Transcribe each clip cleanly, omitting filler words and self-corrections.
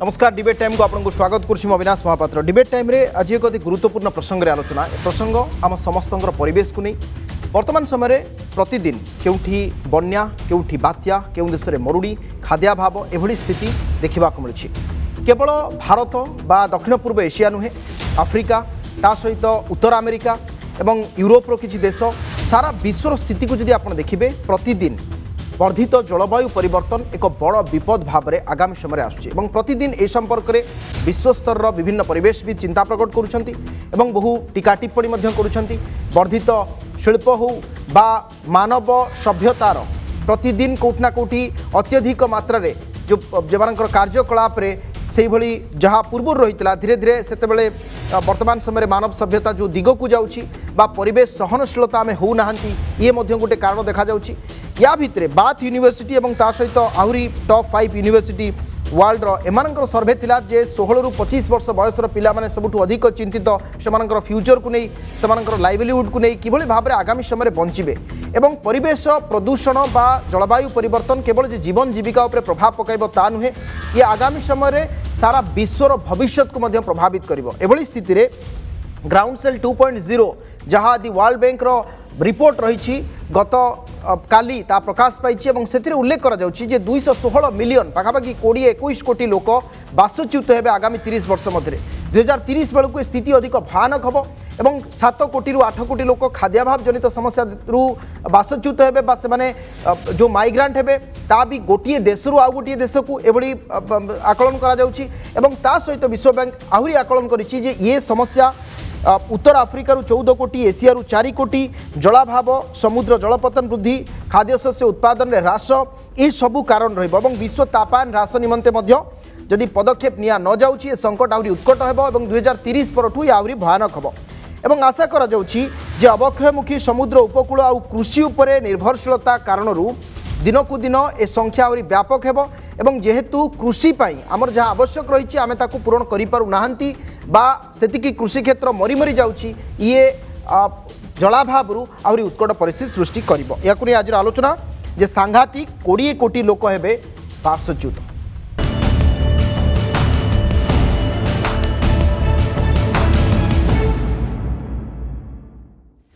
नमस्कार debate time को आपको स्वागत करुच्ची अविनाश महापात्र। डिबेट टाइम रे आज एक अति गुरुत्वपूर्ण प्रसंग आलोचना प्रसंग आम समस्त परिवेश को नहीं वर्तमान समय प्रतिदिन केउठी बन्या केउठी बात्या केउ देश में मरुड़ी खाद्याभाव एभली स्थिति देखा मिली। केवल भारत बा दक्षिण पूर्व एशिया नुहे आफ्रिका ता सहित उत्तर अमेरिका एवं यूरोपर किसी देश सारा विश्वर स्थिति को जदि आप देखिए प्रतिदिन वर्धित जलवायु परिवर्तन एक बड़ विपद भाव में आगामी समय आसुच्छी। प्रतिदिन ए संपर्क में विश्वस्तर विभिन्न परिवेशविद चिंता प्रकट करुछंती एवं बहु टीका टिप्पणी करुछंती। वर्धित शिल्प हो बा मानव सभ्यतार प्रतिदिन कोठना कोठी अत्यधिक मात्रा रे जो कार्यकलाप से भली जहाँ पूर्व रही धीरे धीरे से वर्तमान समय मानव सभ्यता जो दिग को जाऊँगी बा परिवेश सहनशीलता आम होना ये गोटे कारण देखा जाउछि। या भितर बाथ यूनिवर्सिटी और ता सहित आहरी टॉप 5 यूनिवर्सिटी वर्ल्ड एमानकर सर्वे थिला जे 16 रु 25 वर्ष बयसर पिला माने सबुठु अधिक चिंतित सेमानकर फ्यूचर को नहीं सेमानकर लाइवलीहुड को नहीं किभली भाव में आगामी समय बंचिबे एवं परिवेश प्रदूषण बा जलवायु परिवर्तन केवल जे जीवन जीविका उपर प्रभाव पकाइबो ता नुहे ये आगामी समय सारा विश्वर भविष्य को मध्य प्रभावित करिवो। एभली स्थिति रे ग्राउंड सेल 2.0 जहाँ दि वर्ल्ड बैंक रो रिपोर्ट रही गत काली ता प्रकाश पाई से उल्लेख करा जाउछि जे 216 मिलियन पाखापाखि 20-21 कोटी लोक बासच्युत हेबे आगामी 30 वर्ष मध्य 2030 बेलू स्थिति अधिक भयानक हम एवं 7 कोटी रु 8 कोटी लोक खाद्याभाव जनित समस्या रु बासच्युत हेबे बा से जो माइग्रांट हेबे ता भी गोटे देश रु आउ गोटे देश को एभली आकलन करा जाउछि। एवं ता सहित विश्व बैंक आहरी आकलन करिछि जे ये समस्या उत्तर आफ्रिकार 14 कोटी एशिया 4 कोटी जलाभाव समुद्र जलपतन वृद्धि खाद्य शस्य उत्पादन में ह्रास ये सबू कारण रही विश्व तापायन ह्रास निमंते जदि पदक्षेप निया न जाउछि ए संकट आहरी उत्कट हेबो एवं 2030 परठू आहरी भयानक हेबो एवं आशा करा जाउछि जे अवक्षयमुखी समुद्र उपकूल आ कृषि उपरे निर्भरशीलता कारणरू दिनकू दिन ए संख्या आहरी व्यापक हेबो एवं जेहेतु कृषि पाई आमर जहाँ आवश्यक रही आमे ताकू पूरण करि पारु नाहंती बा सेतिकी कृषि क्षेत्र मरी मरी जाउछि ये जलाभावरू आहरी उत्कट परिस्थिति सृष्टि करिवो। याकु नै आज आलोचना जे सांघातिक 20 कोटी लोक हेबे बासच्युत।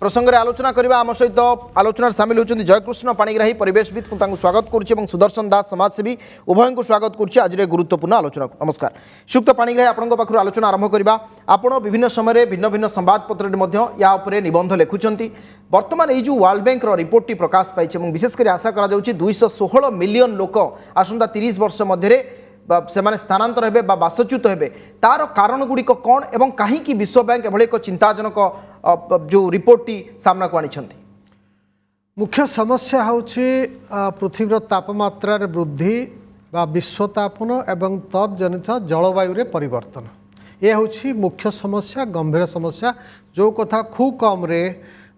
प्रसंग में आलोचना करबा आम सहित आलोचना सामिल होती जयकृष्ण पाणिग्राही परिवेशविद स्वागत करुच्ची सुदर्शन दास समाजसेवी उभय को स्वागत करुच्ची आज गुरुत्वपूर्ण आलोचना। नमस्कार श्रीयुक्त पाणिग्राही आपण पाखु आलोचना आरंभ करबा। आपण विभिन्न समय भिन्न भिन्न संवादपत्र या उपरे निबंध लिखुचंती। वर्तमान ये जो वर्ल्ड बैंक रिपोर्ट टी प्रकाश पाई विशेषकर आशा करा जाउछि 216 मिलियन लोक आसंता 30 वर्ष मध्य से स्थानांतर हेबे बा बासच्युत हेबे तार कारण गुड़िक कौन एवं कहीं विश्व बैंक एभली एक चिंताजनक जो रिपोर्ट टी सामना को आनी। मुख्य समस्या होछि पृथ्वीर तापमात्रा वृद्धि बा विश्वतापन एवं तत्जनित जलवायु रे परिवर्तन ये होछि मुख्य समस्या गंभीर समस्या जो कथा खूब कम रे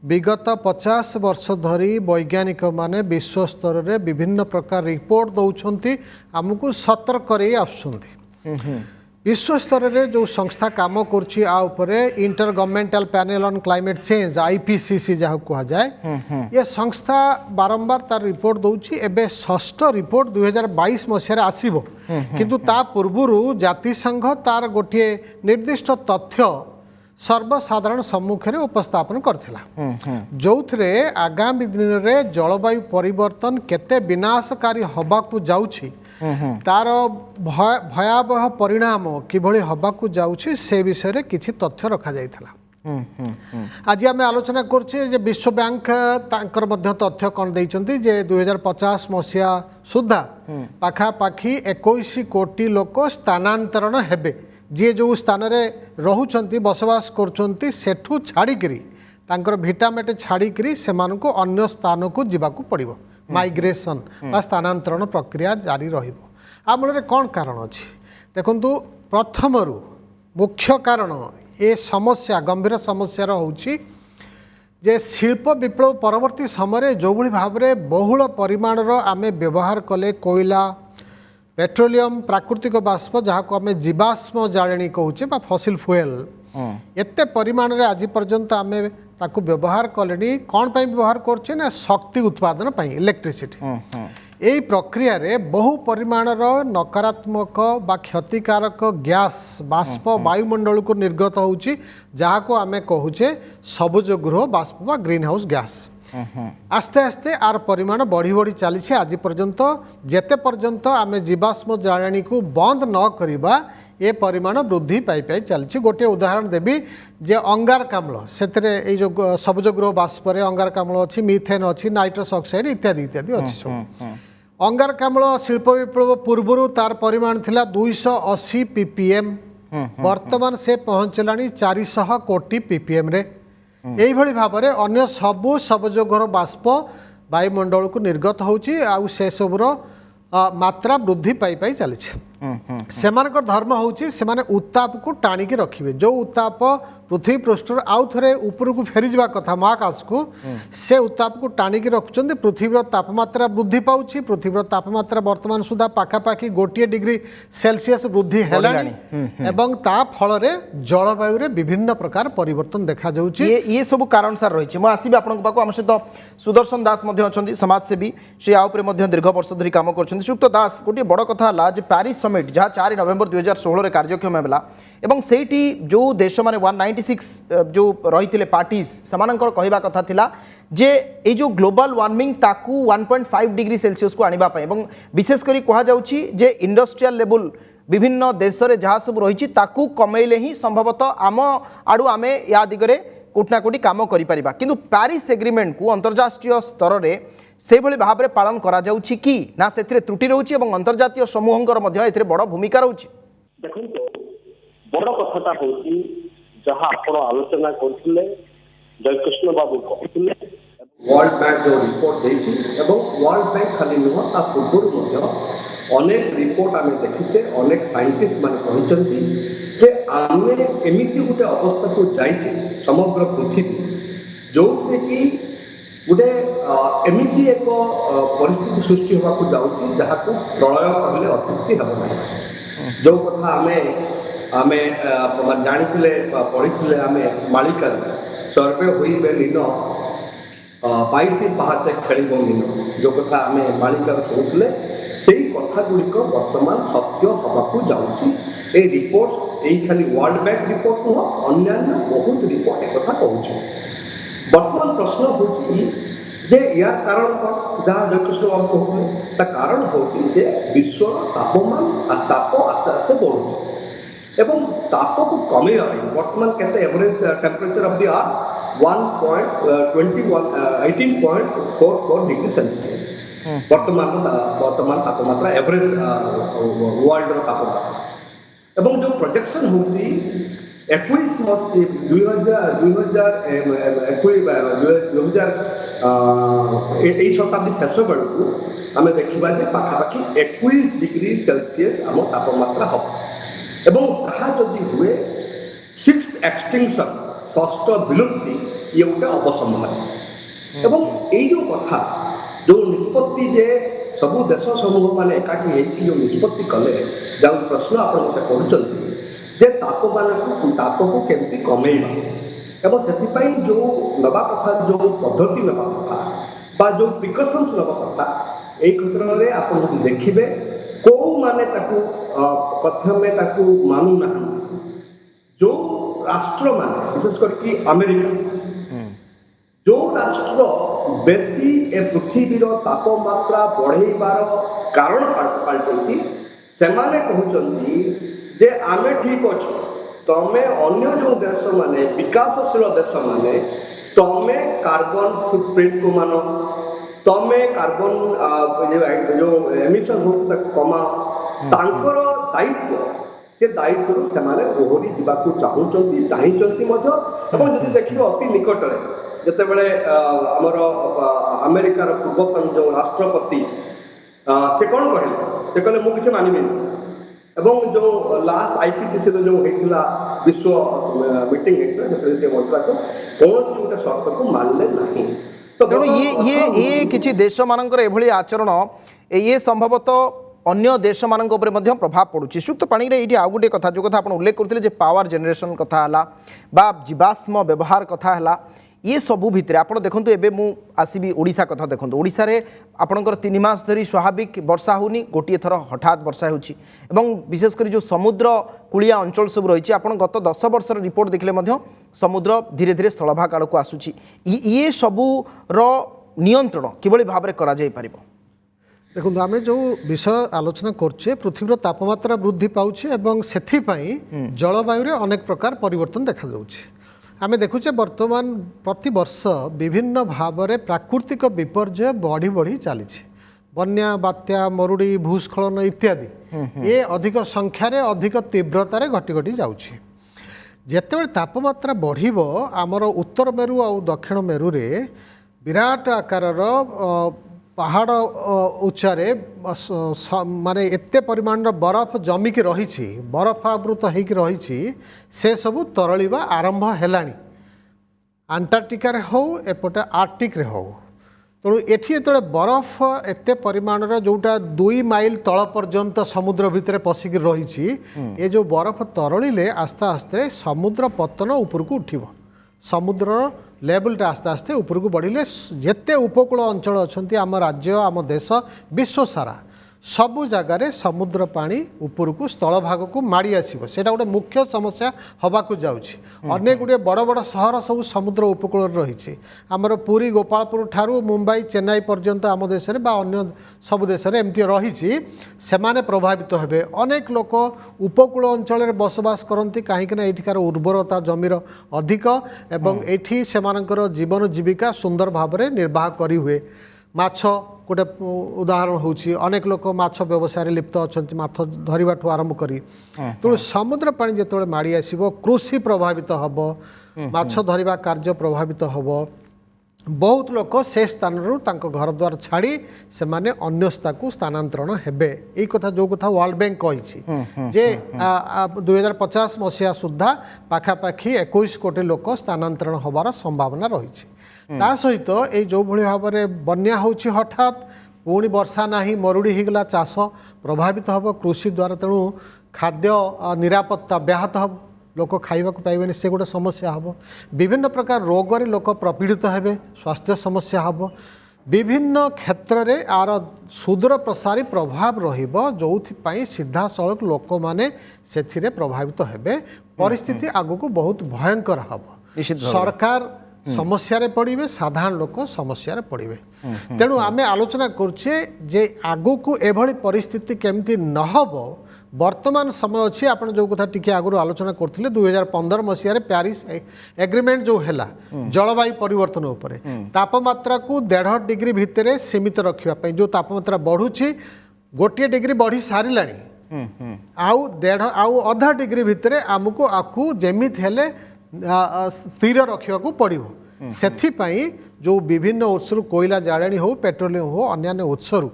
विगत 50 वर्ष धरी वैज्ञानिक माने विश्व स्तर रे विभिन्न प्रकार रिपोर्ट दौरान आमको सतर्क करे आसुछंती। विश्व स्तर रे जो संस्था काम करछि आ उपरे inter governmental panel on climate change IPCC जहाँ कहा जाए ये संस्था बारंबार तार रिपोर्ट दौछि। एबे षष्ठ रिपोर्ट 2022 मसीह आसीबो किंतु ता पूर्वरु जातिसंघ तार गोटे निर्दिष्ट तथ्य सर्वसाधारण सम्मुखें उपस्थापन करथिला जो थे आगामी दिन में जलवायु परिवर्तन केते विनाशकारी हवाकू जाउछि तार भयावह परिणाम किभली हवाकू जाउछि से विषय रे किछि तथ्य रखा जाइथिला। आज आम आलोचना करछे जे विश्व बैंक तांकर मध्य तथ्य कौन देइचंती जे 2050 मसीहा सुधा पाखापाखी 21 कोटी लोक स्थानांतरण हेबे जी जो स्थान रे रहुचंती बसवास करचंती सेठू छाड़िकी तांकर भिटामेट छाड़िकी से अन्य स्थान को जीवाकू पड़िबो माइग्रेशन बा स्थानांतरण प्रक्रिया जारी रहिबो। आ मूल कौन कारण अच्छी देखंतु प्रथमरु मुख्य कारण ए समस्या गंभीर समस्या होउची जे शिल्प विप्लव परवर्ती समय जो भली भाव में बहुल परिमाण आमे व्यवहार कले कोयला पेट्रोलियम प्राकृतिक बाष्प जहाँ को आम जीवाश्म जाळेणी कहूचे बा फसिल फुएल एते परिमाण रे आज पर्यंत आम ताकू व्यवहार कले कौन पाई व्यवहार करछे ना शक्ति उत्पादन पाई इलेक्ट्रिसिटी এই প্রক্রিয়ারে বহু পরিমাণর নকারাত্মক বা ক্ষতিকারক গ্যাস বাষ্প বায়ুমণ্ডলକୁ ନିର୍ଗତ ହେଉଛି ଯାହାକୁ ଆମେ କହୁଛେ ସବୁଜ ଗୃହ ବାଷ୍ପ ବା ଗ୍ରୀନ୍ ହାଉସ୍ ଗ୍ୟାସ୍ আস্তে আস্তে আর পরিমাণ বড়ি বড়ি চালিছে আজ পর্যন্ত যেতে পর্যন্ত আমি জীবাশ্ম জ্বালানিকু বন্ধ ন করিবা এ পরিমাণ বৃদ্ধি পাই পাই চালিছে গোটে উদাহরণ দেবি যে অঙ্গারকাম্ল সেতরে এই যে সবুজ গৃহ বাষ্পরে অঙ্গারকাম্ল অছি মিথেন অছি নাইট্রস অক্সাইড ইত্যাদি ইত্যাদি অছি সব অঙ্গারকাম্ল শিল্প বিপ্লব পূর্বরু তার পরিমাণ লা 280 ppm বর্তমান সে পৌঁছলানি 400 কোটি ppm রে এইভাবে ভাবে অন্য সবু সবুজ গৃহ বাষ্প বায়ুমণ্ডলକୁ ନିର୍ଗତ ହେଉଛି ଆଉ ସେସବୁର ମାତ୍ରା ବୃଦ୍ଧି ପାଇ ପାଇ ଚାଲିଛି ସେମାନଙ୍କର ଧର୍ମ ହେଉଛି ସେମାନେ ଉତ୍ତାପକୁ ଟାଣିକି ରଖିବେ ଯେଉଁ ଉତ୍ତାପ ପୃଥିବୀ ପୃଷ୍ଠରୁ ଆଉ ଥରେ ଉପରକୁ ଫେରିଯିବା କଥା ମହାକାଶକୁ ସେ ଉତ୍ତାପକୁ ଟାଣିକି ରଖୁଛନ୍ତି ପୃଥିବୀର ତାପମାତ୍ରା ବୃଦ୍ଧି ପାଉଛି ପୃଥିବୀର ତାପମାତ୍ରା ବର୍ତ୍ତମାନ ସୁଦ୍ଧା ପାଖାପାଖି 1 ଡିଗ୍ରୀ ସେଲସିୟସ୍ ବୃଦ୍ଧି ହେଲାଣି ଏବଂ ତା ଫଳରେ ଜଳବାୟୁରେ ବିଭିନ୍ନ ପ୍ରକାର ପରିବର୍ତ୍ତନ ଦେଖାଯାଉଛି ये सब कारण सार रही है आसबि आपंक पाक आम सहित सुदर्शन दास अच्छा समाजसेवी से आ दीर्घ वर्ष धरी कम कर श्रीयुक्त दास गोटे बड़ कथा है प्यारिस समिट जहाँ 4 नवेम्बर 2016 कार्यक्षम है एवं से जो देश मैंने 196 जो रही पार्टीज से कहवा कथा थिला जे ये जो ग्लोबल वार्मिंग ताकू 1.5 डिग्री सेल्सियस को आनिबा पय एवं विशेषकर कहा जाउछि जे इंडस्ट्रियल लेवल विभिन्न देश रे जहाँ सब रही ताकू कमेले ही संभवतः आम आड़ू आमे या दिगरे कोटना कोटी काम करि परिबा किंतु प्यारिस एग्रीमेंट को अंतर्राष्ट्रीय स्तर रे से भली भाव में पालन करा जाउछि कि ना सेथिरे त्रुटि रहउछि एवं अंतर्जातीय समूहंकर मध्य एथिरे बड़ भूमिका रहउछि देखो बड़ कथाटा होची जहाँ आपण आलोचना करथिले जयकृष्ण बाबू कहथिले वर्ल्ड बैंक जो रिपोर्ट देछि एवं वर्ल्ड बैंक खाली नुह ता पूर्व मध्य अनेक रिपोर्ट आमे देखिछे अनेक साइंटिस्ट माने कहिसंती जे आमे एमिति गुटे अवस्था को जाइछे समग्र पृथ्वी जो कि गोटे एमिति एक परिस्थिति सृष्टि होगा जाऊँगी जहाँ को प्रलय कहले अत्युक्ति हम ना जो कथा आम जानी पढ़ी आम मालिका सर्वे हुई लीन 22 पहाचे खेल मीन जो कथा आम मालिका शुणुले से कथा गुड़िक बर्तमान सत्य हवाक जाऊँगी ये रिपोर्ट यही खाली वर्ल्ड बैंक रिपोर्ट नुह अन्य बहुत रिपोर्ट एक कथा कहूँ बर्तमान प्रश्न होची जे यार कारण जहाँ जयकृष्ण बाबू कहते कारण होची जे विश्व तापमान ताप आस्ते आस्ते बढ़ुଛି एवं ताप को कमे बर्तमान केते average temperature of the earth 18.44 degree Celsius वर्तमान तापमात्रा एवरेज वर्ल्ड रो तापमात्रा एवं जो प्रोजेक्शन होची 21 शताब्दी शेष बेलू आम देखा पाखापाखि 21 डिग्री सेल्सियस आम तापमात्रा हम एवं कहा जदि हुए 6th एक्सटिंक्शन षष्ठ विलुप्ति ये गोटे अवसंभावी एवं ये जो कथा जो निष्पत्ति जे सबू देश समूह मैंने एकाठी होकर जो निष्पत्ति कले जो प्रश्न आप करुँच जे ताप को केमती कमेवा एवं से जो नवा कथा जो पद्धति नवा कथा बा जो प्रिकॉशंस नवा कथा यही क्षेत्र में आप देखिए कौ माने प्रथम मानु ना जो राष्ट्र माने विशेष करके अमेरिका जो राष्ट्र बेसी ए पृथ्वीर तापमात्रा बढ़ेबार कारण पाल्टी से कहते जे आमे ठीक अच्छे तमे अन्य जो देश माने विकासशील देश माने तमे कार्बन फुटप्रिंट को मान तमे कार्बन जो एमिशन होता कमा तांकर दायित्व से दायित्व से माने ओहरी जीवाकू चाहूचंती चाहिचंती मध्य एवं जदि देखिबो अति निकट रे जते बेले हमर अमेरिकार पूर्वतन जो राष्ट्रपति से कौन कहले से कहले मु किछ मानिबिनी एवं जो लास्ट आईपीसीसी जो होता विश्व मीटिंग होता कौन गोटे शर्त को मानले नहीं तेणु ये किसी देश मानकर एभली आचरण ये संभवतः अन्य देश मानक उपरे मध्य प्रभाव पड़ुछि सुक्त पानी रे एठी आउ गोटे कथा जो कथा आपण उल्लेख करथिले जे पावर जनरेशन कथा हला बा जीवाश्म व्यवहार कथा हला ये सबू भितर आप देखो एबे मु आसबि ओडिशा कथा देखो ओडिशा रे आपणकर 3 मास धरी स्वाभाविक वर्षा होनी गोटे थर हठात वर्षा होची एवं विशेषकर जो समुद्र कूलिया अंचल सब रही आप गत 10 वर्षर रिपोर्ट देखले मध्य समुद्र धीरे धीरे स्थलभाग आड़ को आसूची ये सबूर नियंत्रण किभली भाव में करा जाय पारिबो। देखो आम जो विषय आलोचना करछे पृथ्वीर तापमात्रा वृद्धि पाउछे एवं सेथिपाई जलवायु रे अनेक प्रकार परिवर्तन देखा जाउछे। आम देखुचे वर्तमान प्रति वर्ष विभिन्न भाव में प्राकृतिक विपर्यय बढ़ी बढ़ी चली बन्या बात्या मरुड़ी भूस्खलन इत्यादि ये अधिक संख्यार अधिक तीव्रतार घटी घटी जाउछी। जेतेबेले तापमात्रा बढ़िबो आमर उत्तर मेरु और दक्षिण मेरु रे विराट आकारर पहाड़ उच्चारे माने एते परिमाण बरफ जमिकी रही बरफ आवृत होकर रही से सबू तरलिबा आरंभ हेलानी अंटार्कटिका रे हो एपटे आर्कटिक रे हो तेणु एठी जो बरफ एते परिमाणर जोटा 2 माइल तल पर्यंत समुद्र भितर पशिक रही ये जो बरफ तरलिले आस्ते आस्ते समुद्र पतन उपरकू उठिब समुद्र लेवलटा आस्ते आस्ते उपरकू बढ़िले जेते उपकूल अंचल अच्छी आम राज्य आम देश विश्व सारा सबु जगार समुद्र पानी उपरकू स्थल भाग को माड़ी आसो से गोटे मुख्य समस्या हवाक जाऊँगी अनेक गुड़े बड़ बड़ सहर सब समुद्र उपकूल रही आमर पुरी गोपालपुर ठारू मुंबई चेन्नई पर्यंत आम देश में अन्य सब देश में एमती रही से प्रभावित हेबे। अनेक लोक उपकूल अंचल में बसवास करती कहीं एठिकार उर्वरता जमीर अधिक एवं एठी सेमानकर जीवन जीविका सुंदर भाव में निर्वाह करी हुए। माछ गोटे उदाहरण होची अनेक लोक माछ व्यवसाय लिप्त अच्छा माछ धरवाठू आरंभ करी तेणु समुद्र पानी जो माड़ी आसो कृषि प्रभावित हम माछ धरवा कार्य प्रभावित हम बहुत लोक से स्थान घर द्वार छाड़ी से माने अन्यस्था को स्थानांतरण हेबे। यही कथा जो कथा वर्ल्ड बैंक कही जे 2050 मसीहा सुधा पाखापाखि 21 कोटी लोक स्थानांतरण होबार संभावना रही। ता सहित ये जो भली भाव में बन्या होची हठात पुणी वर्षा नाही मरुड़ी होगला चाष प्रभावित हम कृषि द्वारा तेणु खाद्य निरापत्ता व्याहत हम लोक खाइबा को पाइबेनि से गोटे समस्या हम विभिन्न प्रकार रोग लोक प्रपीड़ित हेबे स्वास्थ्य समस्या हम विभिन्न क्षेत्र में आर सुदूर प्रसारी प्रभाव रहिबो जोथि सीधा सड़क लोक माने सेथिरे प्रभावित हेबे परिस्थिति आगको बहुत भयंकर हम सरकार समस्या पड़े साधारण लोक समस्या पड़े तेणु आमे आलोचना करुचे जे आगको एभली परिस्थिति केमती नहब वर्तमान समय अच्छी आप जो कथा टी आगु आलोचना करते 2015 मसीह प्यारिस एग्रीमेंट जो है जलवायु परिवर्तन उपर तापमात्रा को 1.5 डिग्री भितर सीमित रखापी जो तापमात्रा बढ़ुची 1 डिग्री बढ़ी सारा आउ 1.5 डिग्री भितर आमको आपको जमीत हेले स्थिर रखा पड़ो से जो विभिन्न उत्सर कोयला जाळेणी हो पेट्रोलियम हो अन्य उत्सर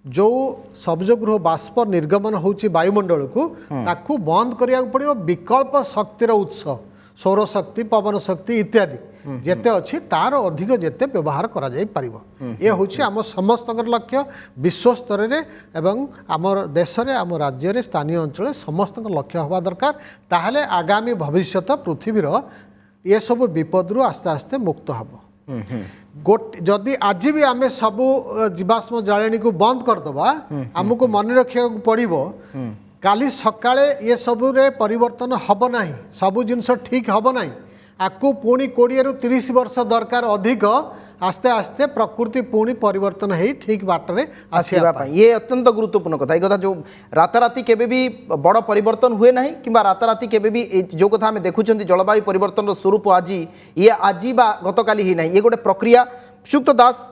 जो सबजगृह बाष्प निर्गमन होची वायुमंडल को ताकू बंद करिया पड़ो विकल्प शक्तिर उत्स सौर शक्ति पवन शक्ति इत्यादि जेते अच्छी तार अधिक जेते व्यवहार करा जाई परिबो ये होची आम समस्तकर लक्ष्य विश्व स्तर रे एवं आम देश रे आम राज्य रे स्थानीय अंचल समस्तकर लक्ष्य होबा दरकार ताहले आगामी भविष्यत पृथ्वीर ये सब विपद रु आस्ते आस्ते मुक्त हबो। जदि आज भी आम सबू जीवाश्म जाळेणी को बंद करदबा आमको मन रखा पड़ो काली सकाळे ये सबु रे परिवर्तन हब नाही सबु जिनस ठीक हब नाही आकु पुणी 20 रु 30 वर्ष दरकार अधिक आस्ते आस्ते प्रकृति पुणी परिवर्तन है ठीक बाटरे आसिबा ये अत्यंत गुरुत्वपूर्ण कथा। ये कथा जो राताराति केबे भी बड़ परिवर्तन हुए ना कि राताराति केबे भी जो कथा आम देखुं जलवायु परिवर्तन स्वरूप आज ये आज बा गतकाली ही ना ये गोटे प्रक्रिया। सुक्त दास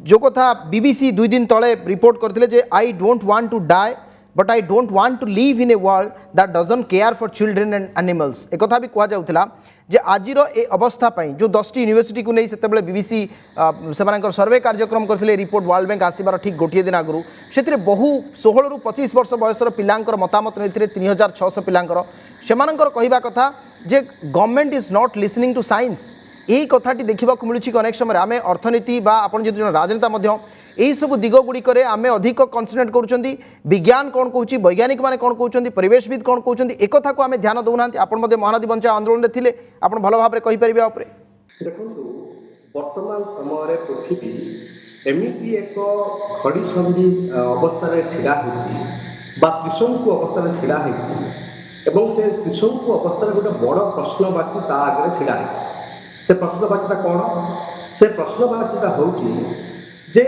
जो कथा बीबीसी 2 दिन तले रिपोर्ट करते I don't want to die but I don't want to live in a world that doesn't care for children and animals एक कथा भी कह जाउथला जे आजिर ए अवस्था पाई जो 10 टी यूनिवर्सिटी को नहीं सेतेबेले बीबीसी सेमानकर सर्वे कार्यक्रम करथिले रिपोर्ट वर्ल्ड बैंक आसीबार ठीक गोटे दिन आगु से बहु 16 रु 25 वर्ष बयसर पिलांकर मतामत नहीं 3600 पिलांकर सेमानकर कहिबा कथा जे government is not listening to science यही कथाटी देखा मिलूँ अनेक समय आम अर्थनीति बा आपन जो राजनेता यही सब दिग गुड़िक आम अधिक कन्सन्ट्रेट करुँच विज्ञान कौन कहूँ वैज्ञानिक मैंने कौन कहते परिवेशविद कौन कहते एक कथा को आम ध्यान दौना आपड़ महानदी बंचा आंदोलन में थे आप भल भाव में कहीपर देखो ବର୍ତ୍ତମାନ ସମୟରେ ପୃଥିବୀ ଏମିତି ଏକ ଘଡ଼ି ସନ୍ଧି ଅବସ୍ଥାରେ ଛିଡ଼ା ହୋଇଛି ବା ତ୍ରିଶଙ୍କୁ ଅବସ୍ଥାରେ ଛିଡ଼ା ହୋଇଛି ଏବଂ ସେ ତ୍ରିଶଙ୍କୁ ଅବସ୍ଥାରେ ଗୋଟେ ବଡ଼ ପ୍ରଶ୍ନବାଚୀ ତା ଆଗରେ ଛିଡ଼ା ହେଇଛି। ସେ ପ୍ରଶ୍ନବାଚୀଟା କ'ଣ? ସେ ପ୍ରଶ୍ନବାଚୀଟା ହେଉଛି ଯେ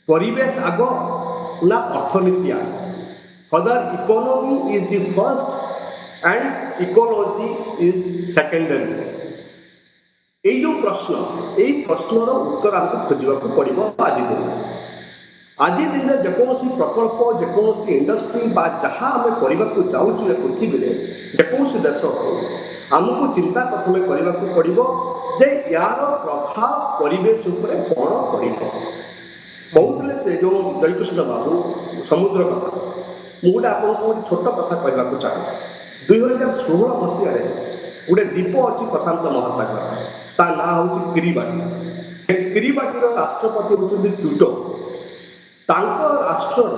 ପରିବେଶ ଆଗ ନା ଅର୍ଥନୀତି ଆଗ? Whether economy is the first and ecology is secondary. এই ଯେଉଁ ପ୍ରଶ୍ନ, ଏଇ ପ୍ରଶ୍ନର ଉତ୍ତର ଆମକୁ ଖୋଜିବାକୁ ପଡ଼ିବ ଆଜି ଦିନରେ। ଆଜି ଦିନରେ ଯେକୌଣସି ପ୍ରକଳ୍ପ, ଯେକୌଣସି ଇଣ୍ଡଷ୍ଟ୍ରି ବା ଯାହା ଆମେ କରିବାକୁ ଯାଉଛୁ ଏ ପୃଥିବୀରେ, ଯେକୌଣସି ଦେଶ ହଉ, ଆମକୁ ଚିନ୍ତା ପ୍ରଥମେ କରିବାକୁ ପଡ଼ିବ ଯେ ୟାର ପ୍ରଭାବ ପରିବେଶ ଉପରେ କ'ଣ ପଡ଼ିବ। କହୁଥିଲେ ସେ ଯେଉଁ ଜୟକୃଷ୍ଣ ବାବୁ ସମୁଦ୍ର କଥା, ମୁଁ ଗୋଟେ ଆପଣଙ୍କୁ ଗୋଟେ ଛୋଟ କଥା କହିବାକୁ ଚାହେଁ। 2016 ମସିହାରେ ଗୋଟେ ଦ୍ୱୀପ ଅଛି ପ୍ରଶାନ୍ତ ମହାସାଗର, ତା ନାଁ ହେଉଛି କିରିବାଟି। ସେ କିରିବାଟିର ରାଷ୍ଟ୍ରପତି ହେଉଛନ୍ତି ଟୁଟୋ। ତାଙ୍କ ରାଷ୍ଟ୍ରର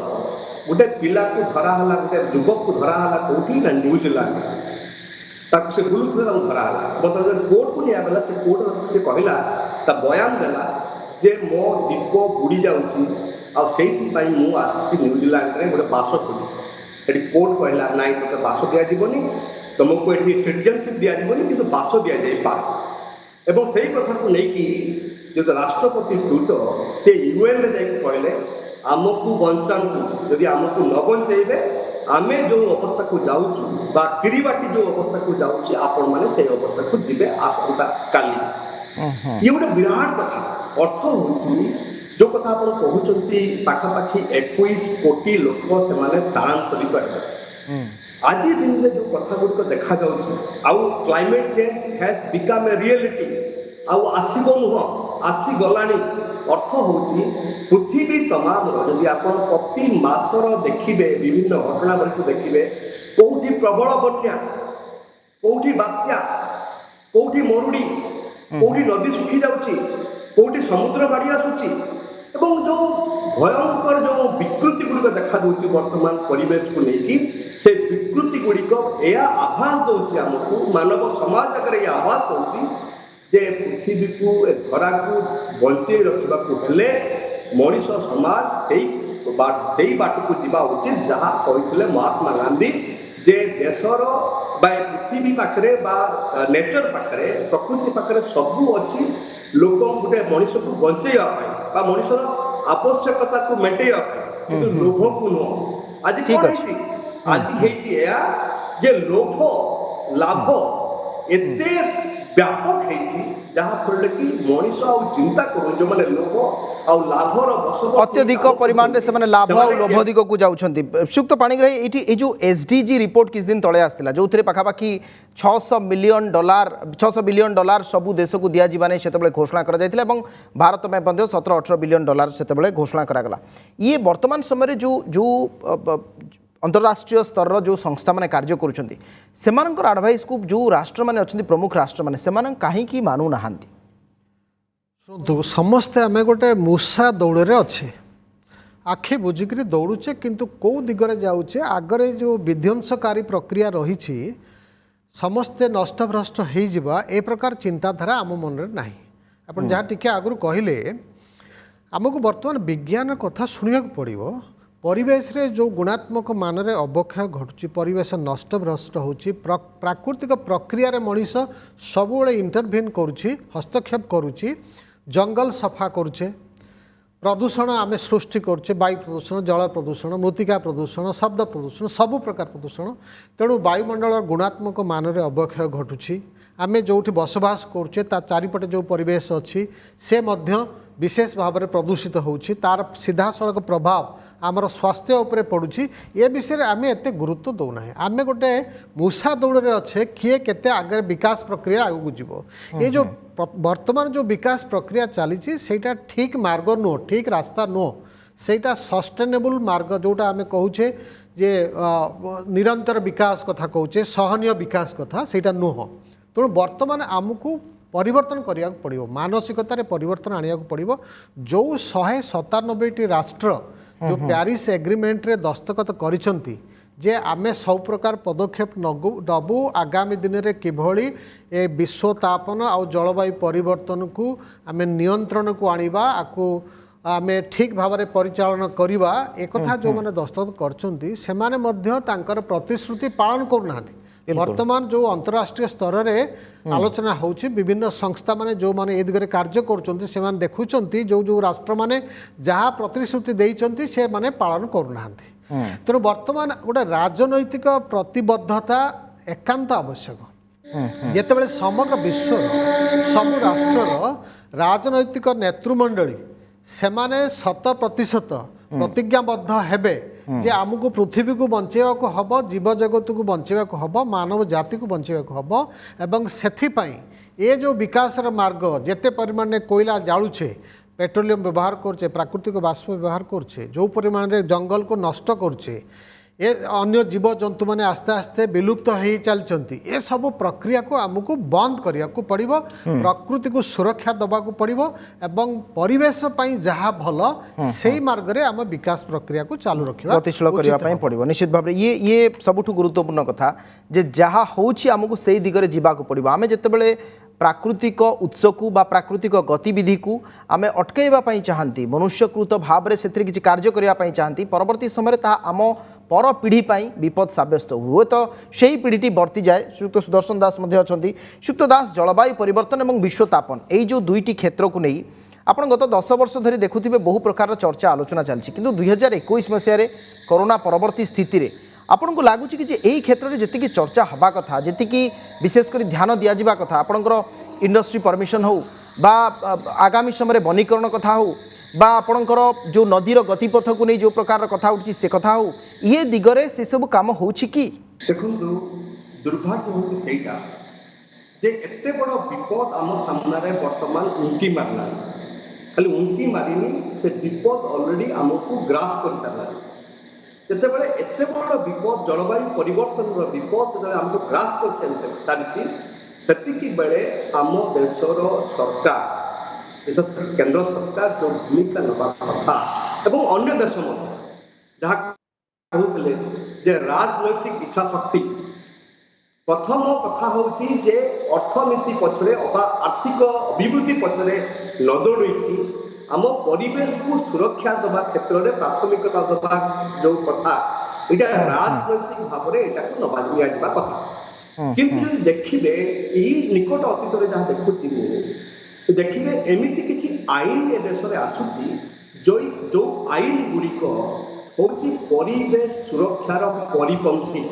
ଗୋଟେ ପିଲାକୁ ଧରାହେଲା, ଗୋଟେ ଯୁବକକୁ ଧରାହେଲା କୋଉଠି ନା ନ୍ୟୁଜିଲାଣ୍ଡ। ତାକୁ ସେ ବୁଲୁଥିଲା, ତାକୁ ଧରାହେଲା। ବର୍ତ୍ତମାନ କୋର୍ଟକୁ ନିଆଗଲା। ସେ କୋର୍ଟ ସେ କହିଲା, ତା ବୟାନ ଦେଲା ଯେ ମୋ ଦ୍ୱୀପ ବୁଡ଼ି ଯାଉଛି ଆଉ ସେଇଥିପାଇଁ ମୁଁ ଆସିଛି ନ୍ୟୁଜିଲାଣ୍ଡରେ ଗୋଟେ ବାସ ଖୋଲିଛି। ସେଠି କୋର୍ଟ କହିଲା ନାଇଁ, ତୋତେ ବାସ ଦିଆଯିବନି, ତୁମକୁ ଏଠି ସିଟିଜେନସିପ୍ ଦିଆଯିବନି, କିନ୍ତୁ ବାସ ଦିଆଯାଇପାରେ। ଏବଂ ସେଇ କଥାକୁ ନେଇକି ଯଦି ରାଷ୍ଟ୍ରପତି ଟୁଟୋ ସେ ୟୁଏନ୍ରେ ଯାଇକି କହିଲେ ଆମକୁ ବଞ୍ଚାନ୍ତୁ, ଯଦି ଆମକୁ ନ ବଞ୍ଚେଇବେ ଆମେ ଯେଉଁ ଅବସ୍ଥାକୁ ଯାଉଛୁ ବା କିରିବାଟି ଯେଉଁ ଅବସ୍ଥାକୁ ଯାଉଛି ଆପଣମାନେ ସେଇ ଅବସ୍ଥାକୁ ଯିବେ ଆସନ୍ତା କାଲି। ଇଏ ଗୋଟେ ବିରାଟ କଥା। ଅର୍ଥ ହେଉଛି ଯେଉଁ କଥା ଆପଣ କହୁଛନ୍ତି, ପାଖାପାଖି 21 କୋଟି ଲୋକ ସେମାନେ ସ୍ଥାନାନ୍ତରିତ ହେବେ। ଆଜି ଦିନରେ ଯେଉଁ କଥା ଗୁଡ଼ିକ ଦେଖାଯାଉଛି, ଆଉ climate change has BCom A reality, ଆଉ ଆସିବ ନୁହଁ, ଆସିଗଲାଣି। ଅର୍ଥ ହେଉଛି ପୃଥିବୀ ତମାମର ଯଦି ଆପଣ ପ୍ରତି ମାସର ଦେଖିବେ ବିଭିନ୍ନ ଘଟଣାବଳୀକୁ ଦେଖିବେ, କୋଉଠି ପ୍ରବଳ ବନ୍ୟା, କୋଉଠି ବାତ୍ୟା, କୋଉଠି ମରୁଡ଼ି, କୋଉଠି ନଦୀ ଶୁଖି ଯାଉଛି, କୋଉଠି ସମୁଦ୍ର ମାଡ଼ି ଆସୁଛି ଏବଂ ଯେଉଁ ଭୟଙ୍କର ଯେଉଁ ବିକୃତି ଗୁଡ଼ିକ ଦେଖାଯାଉଛି ବର୍ତ୍ତମାନ ପରିବେଶକୁ ନେଇକି, ସେ ବିକୃତି ଗୁଡ଼ିକ ଏହା ଆଭାସ ଦେଉଛି ଆମକୁ, ମାନବ ସମାଜ ଆଗରେ ଏହା ଆଭାସ ଦେଉଛି ଯେ ପୃଥିବୀକୁ, ଏ ଧରାକୁ ବଞ୍ଚେଇ ରଖିବାକୁ ହେଲେ ମଣିଷ ସମାଜ ସେଇ ବାଟକୁ ଯିବା ଉଚିତ ଯାହା କହିଥିଲେ ମହାତ୍ମା ଗାନ୍ଧୀ, ଯେ ଦେଶର ବା ପୃଥିବୀ ପାଖରେ ବା ନେଚର ପାଖରେ, ପ୍ରକୃତି ପାଖରେ ସବୁ ଅଛି ଲୋକ ଗୋଟେ ମଣିଷକୁ ବଞ୍ଚେଇବା ପାଇଁ ବା ମଣିଷର ଆବଶ୍ୟକତାକୁ ମେଣ୍ଟେଇବା ପାଇଁ, କିନ୍ତୁ ଲୋଭକୁ ନୁହଁ। ଆଜି କ'ଣ ହେଇଛି? ଆଜି ହେଇଛି ଏହା ଯେ ଲୋଭ ଲାଭ ଏତେ ବ୍ୟାପକ ହେଇଛି ଯାହାଫଳରେ କି ମଣିଷ ଆଉ ଚିନ୍ତା କରୁନି, ଯେଉଁମାନେ ଲୋଭ ଆଉ ଲାଭର ଅତ୍ୟଧିକ ପରିମାଣରେ ସେମାନେ ଲାଭ ଆଉ ଲୋଭ ଦିଗକୁ ଯାଉଛନ୍ତି। ଶ୍ରୀଯୁକ୍ତ ପାଣିଗ୍ରାହୀ, ଏଇଠି ଏଇ ଯେଉଁ SDG ରିପୋର୍ଟ କିଛି ଦିନ ତଳେ ଆସିଥିଲା, ଯେଉଁଥିରେ ପାଖାପାଖି $600 ବିଲିୟନ ସବୁ ଦେଶକୁ ଦିଆଯିବା ନେଇ ସେତେବେଳେ ଘୋଷଣା କରାଯାଇଥିଲା ଏବଂ ଭାରତ ପାଇଁ ମଧ୍ୟ $17-18 ବିଲିୟନ ସେତେବେଳେ ଘୋଷଣା କରାଗଲା। ଇଏ ବର୍ତ୍ତମାନ ସମୟରେ ଯେଉଁ अंतरराष्ट्रीय स्तर जो संस्था मैंने कार्य करुँच से आडभाइस को जो राष्ट्र मैंने अच्छा प्रमुख राष्ट्र मैंने से कहीं मानु ना। शुणु समस्ते आम गोटे मूषा दौड़े अच्छे आखि बुझिक दौड़ुचे किंतु कौ दिगरे जाऊे आगरे जो विध्वंसकारी प्रक्रिया रही समस्ते नष्टभ्रष्ट हो ए प्रकार चिंताधारा आम मन में ना। आप जहाँ टी आगु कहले आमको बर्तमान विज्ञान कथा शुणा पड़ो। परिवेश रे जो गुणात्मक मान रे अवक्षय घटुची, परिवेश नष्टभ्रष्ट होची, प्राकृतिक प्रक्रिया रे मनीष सबुले इंटरभेन करुची, हस्तक्षेप करुची, जंगल सफा करुचे, प्रदूषण आमे सृष्टि करुचे, वायु प्रदूषण, जल प्रदूषण, मृत्तिका प्रदूषण, शब्द प्रदूषण, सबु प्रकार प्रदूषण। तेणु वायुमंडल गुणात्मक मान रे अवक्षय घटुची। आमे जोठी बसवास करुचे ता चारिपटे जो परिवेश अच्छी से मध्य विशेष भाव में प्रदूषित होची, तार सीधा सड़क प्रभाव आमर स्वास्थ्य उपरे पड़ुची। ए विषय आम एत गुरुत्व दौना। आम गोटे मूषा दौड़े अच्छे किए केते आगे विकास प्रक्रिया आगू जीव। ये जो वर्तमान जो विकास प्रक्रिया चली सेटा ठीक मार्ग नुह, ठीक रास्ता नुह, सेटा सस्टेनेबल मार्ग जोटा आम कहूचे जे निरंतर विकास कथा कहूचे, सहनीय विकास कथा सेटा नुह। तेणु वर्तमान आमको परिवर्तन करिया पड़िबो, मानसिकतार परिवर्तन आनिया पड़िबो। जो 197 राष्ट्र जो पेरिस एग्रीमेंट रे दस्तखत करिसंती, जे आमे सब प्रकार पदक्षेप नबू आगामी दिन में किभली ए विश्वतापन आ जलवायु परिवर्तन को आमे नियंत्रण को आनिबा आकु आमे ठीक भाव में परिचालन करवा एक जो मैंने दस्तखत करछंती से माने मध्य तांकर प्रतिश्रुति पालन करूना वर्तमान जो अंतरराष्ट्रीय स्तर में आलोचना होची विभिन्न संस्था माने जो माने ए दिगरे कार्य करूछंती से माने देखुछंती जो जो राष्ट्र माने जहाँ प्रतिश्रुति देइछंती से माने पालन करूनांती तेणु वर्तमान गोटे राजनैतिक प्रतिबद्धता एकांत आवश्यक जेतेबेले समग्र विश्वर सबु राष्ट्रर राजनैतिक नेतृमंडली सेमाने 100% प्रतिज्ञाबद्ध हेबे जे आमको पृथ्वी को बंचेवा को हबो जीव जगत को बंचेवा को हबो मानव जाति को बंचेवा को हबो एवं सेथिपाई ए जो विकासर मार्ग जेते परिमाण में कोयला जालुछे पेट्रोलियम व्यवहार करछे प्राकृतिक बाष्प व्यवहार करछे जो परिमाण में जंगल को नष्ट करछे ए अन्य जीव जंतु मैंने आस्ते आस्ते विलुप्त हो चलती ए सब प्रक्रिया को आमको बंद करिया को पड़िबो प्रकृति को सुरक्षा दबा को पड़िबो एवं परिवेश पई जहाँ भल सेही मार्ग रे आम विकास प्रक्रिया को चालू रखिबा गतिशील करिया पई पड़िबो निश्चित भाव ये सबुठु गुरुत्वपूर्ण कथा जे जहाँ होउछि आमको सेही दिगरे जिबा को पड़िबो आमे जेतेबेले प्राकृतिक उत्स को बा प्राकृतिक गतिविधि को आमे अटकाइबा पई चाहंती मनुष्यकृत भाव में से किसी कार्य करिया पई चाहंती परवर्ती समय ता आम पर पीढ़ी पाई विपद साब्यस्त हुए तो से पीढ़ी बर्ती जाए श्रीयुक्त सुदर्शन दास अच्छी श्रीयुक्त दास जलवायु परिवर्तन और विश्वतापन यही जो दुईटी क्षेत्र को नहीं आप गत 10 वर्ष धरी देखुथिबे बहु प्रकार चर्चा आलोचना चलछि किंतु 2021 मसीह कोरोना परवर्ती स्थिति रे आपन को लागुछि कि जे एही क्षेत्र रे जति चर्चा हवा कथा जति विशेषकर ध्यान दिया जिबा कथा आपनकर इंडस्ट्री परमिशन हो बा आगामी समय वनीकरण कथा हो बा आपणकर जो नदीर गतिपथ को नहीं जो प्रकार कथा उठी से कथा हो ये दिगरे से सब काम होछि कि देखंतु दुर्भाग्य होछि सेटा जे एते बड़ विपद आम सामने वर्तमान उंकी मारना खाली उंकी मारिनी से विपद ऑलरेडी आमको ग्रास कर सारला जेतेबेले एते बड़ विपद जलवायु परिवर्तन विपद जेतेबेले आमको ग्रास कर सारिछि सेतिकी बेले आम देशर सरकार विशेषकर केंद्र सरकार जो भूमिका नवा कथा एवं अन्य देश जहाँ कहते जे राजनैतिक इच्छा शक्ति प्रथम कथा होची जे अर्थनीति पछरे अथवा आर्थिक अभिवृद्धि पछरे न दौड़की आम परिवेश को सुरक्षा देवा क्षेत्र में प्राथमिकता देवा जो कथा यहाँ राजनैतिक भाव में यहाँ नवा निया कथा किंतु देखिए यही निकट अतीत जहाँ देखुची देखिए एमती किसी आईन ए देश में आसूची जो आईन गुड़िक हूँ परिवेश सुरक्षार परिपंथी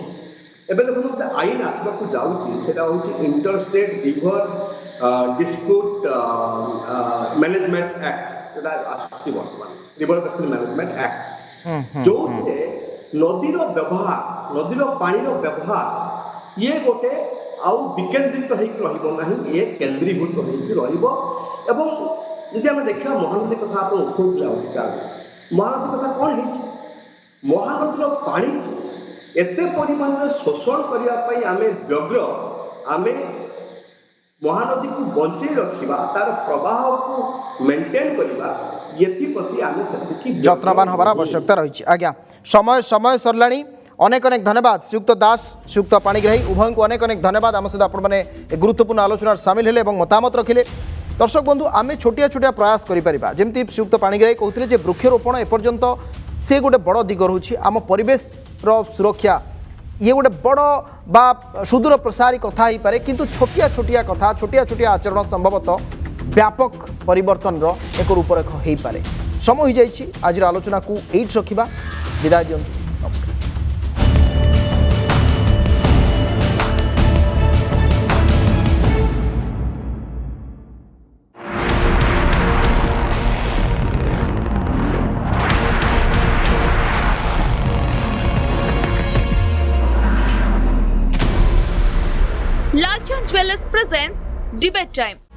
एवं देखो गोटे आईन आसवाक जाऊँगी interstate river dispute management act जोटा आसूसी वर्तमान रिवर बेसिन मैनेजमेंट एक्ट जो नदीर व्यवहार नदीर पानी व्यवहार ये गोटे आउ विकेंद्रित होना ये केन्द्रीभूत होदी आम देखा महानदी कथा आप उठा महानदी कथा कौन है महानदीर पानी एते परिमाण में शोषण करने आम व्यग्र आम महानदी को बंचे रखा तार प्रवाह को मेंटेन करवा ये आम से जत्नवान हबार आवश्यकता रही आज्ञा समय सरलाणी अनेक अनेक धन्यवाद श्रीयुक्त दास श्रीयुक्त पाणिग्राही उभय को अनेक अनेक धन्यवाद आम सहित आपने गुरुत्वपूर्ण आलोचना सामिल हेले मतामत रखिले दर्शक बंधु आम छोटिया छोटिया प्रयास करिपरिबा जेमती श्रीयुक्त पाणिग्राही कहते जे वृक्षरोपण एपर्यंत से गोटे बड़ दिग रही आम परिवेश सुरक्षा ये गोटे बड़ बा सुदूर प्रसारी कथा ही पारे किंतु छोटिया छोटिया कथा छोटिया छोटिया आचरण संभवतः व्यापक परिवर्तन एक रूपरेख हो पारे समय हो जाइए आज आलोचना को एट रखा विदाय दियंतु नमस्कार। Lalchand Jewellers presents Debate Time.